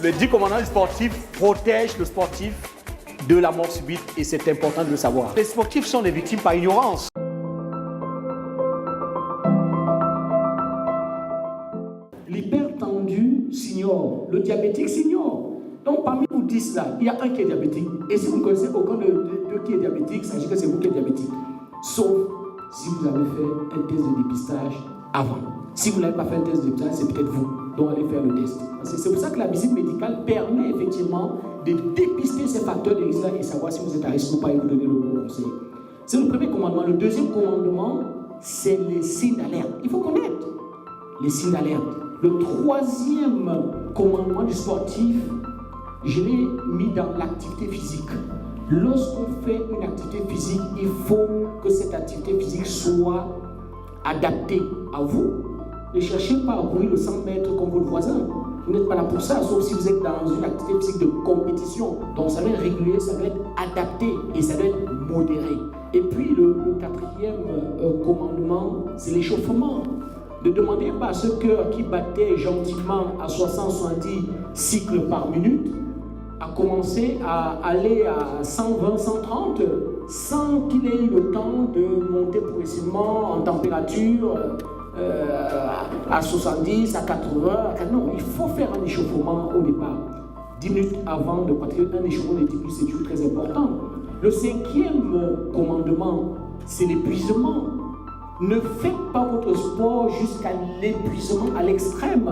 Le 10 commandements du sportif protège le sportif de la mort subite et c'est important de le savoir. Les sportifs sont des victimes par ignorance. L'hypertendu s'ignore, le diabétique s'ignore. Donc parmi vous 10 là, il y a un qui est diabétique. Et si vous ne connaissez aucun de qui est diabétique, sachez que c'est vous qui êtes diabétique. Sauf si vous avez fait un test de dépistage avant. Si vous n'avez pas fait un test de dépistage, c'est peut-être vous. Donc allez faire le test. C'est pour ça que la visite médicale permet effectivement de dépister ces facteurs de risque et savoir si vous êtes à risque ou pas et vous donner le bon conseil. C'est le premier commandement. Le deuxième commandement, c'est les signes d'alerte. Il faut connaître les signes d'alerte. Le troisième commandement du sportif, je l'ai mis dans l'activité physique. Lorsqu'on fait une activité physique, il faut que cette activité physique soit adaptée à vous. Ne cherchez pas à courir le 100 mètres comme votre voisin. Vous n'êtes pas là pour ça, sauf si vous êtes dans une activité physique de compétition. Donc ça doit être régulier, ça doit être adapté et ça doit être modéré. Et puis le quatrième commandement, c'est l'échauffement. Ne demandez pas à ce cœur qui battait gentiment à 60-70 cycles par minute à commencer à aller à 120, 130 sans qu'il ait eu le temps de monter progressivement en température à 70, à 80. Non, il faut faire un échauffement au départ. 10 minutes avant de pratiquer un échauffement de 10 minutes, c'est toujours très important. Le cinquième commandement, c'est l'épuisement. Ne faites pas votre sport jusqu'à l'épuisement, à l'extrême.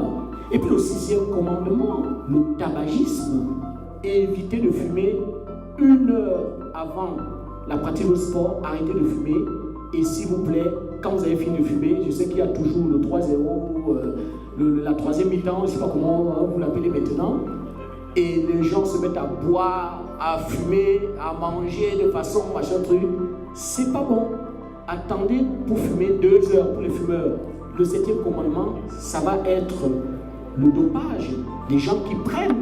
Et puis le sixième commandement, le tabagisme. Évitez de fumer 1 heure avant la pratique de sport, arrêtez de fumer. Et s'il vous plaît, quand vous avez fini de fumer, je sais qu'il y a toujours le 3-0, la troisième mi-temps, je ne sais pas comment vous l'appelez maintenant, et les gens se mettent à boire, à fumer, à manger de façon machin truc. C'est pas bon. Attendez pour fumer 2 heures pour les fumeurs. Le septième commandement, ça va être le dopage. Des gens qui prennent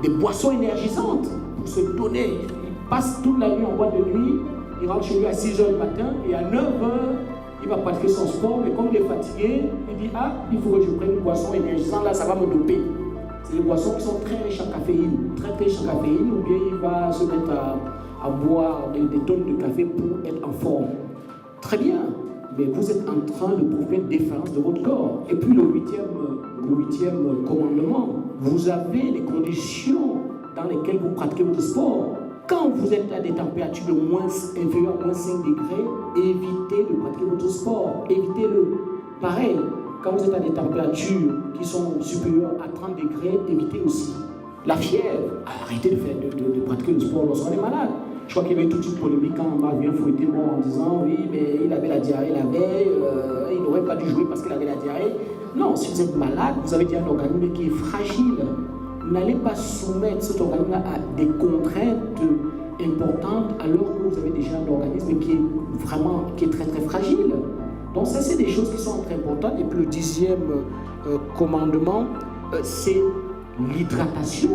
des boissons énergisantes pour se donner. Ils passent toute la nuit en boîte de nuit, il rentre chez lui à 6 heures du matin et à 9 heures, il va pratiquer son sport. Mais comme il est fatigué, il dit ah, il faut que je prenne une boisson énergisante, là ça va me doper. C'est des boissons qui sont très riches en caféine, très riches en caféine, ou bien il va se mettre à boire des tonnes de café pour être en forme. Très bien, mais vous êtes en train de prouver une défense de votre corps. Et puis le huitième commandement, vous avez des conditions dans lesquelles vous pratiquez votre sport. Quand vous êtes à des températures de inférieures à moins 5 degrés, évitez de pratiquer votre sport. Évitez-le. Pareil, quand vous êtes à des températures qui sont supérieures à 30 degrés, évitez aussi. La fièvre, arrêtez de pratiquer le sport lorsqu'on est malade. Je crois qu'il y avait toute une polémique quand on m'a bien fouetté en disant oui, mais il avait la diarrhée la veille, il n'aurait pas dû jouer parce qu'il avait la diarrhée. Non, si vous êtes malade, vous avez déjà un organisme qui est fragile. N'allez pas soumettre cet organisme à des contraintes importantes alors que vous avez déjà un organisme qui est très très fragile. Donc ça, c'est des choses qui sont très importantes. Et puis le 10e commandement, c'est l'hydratation.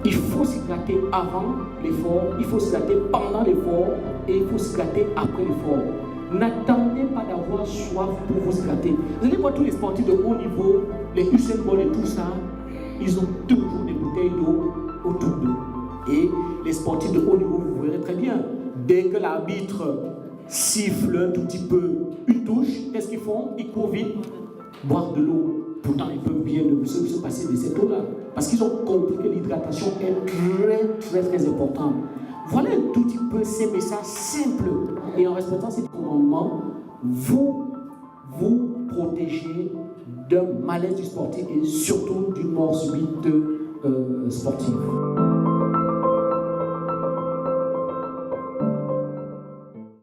Il faut s'hydrater avant l'effort, il faut s'hydrater pendant l'effort et il faut s'hydrater après l'effort. N'attendez pas d'avoir soif pour vous hydrater. Vous allez voir tous les sportifs de haut niveau, les Usain Bolt et tout ça, ils ont toujours des bouteilles d'eau autour d'eux. Et les sportifs de haut niveau, vous verrez très bien, dès que l'arbitre siffle un tout petit peu une touche, qu'est-ce qu'ils font? Ils courent vite, boire de l'eau. Pourtant, ils peuvent bien se passer de cette eau-là. Parce qu'ils ont compris que l'hydratation est très, très, très importante. Voilà un tout petit peu ces messages simples. Et en respectant ces commandements, vous protégez d'un malaise du sportif et surtout d'une mort subite sportive.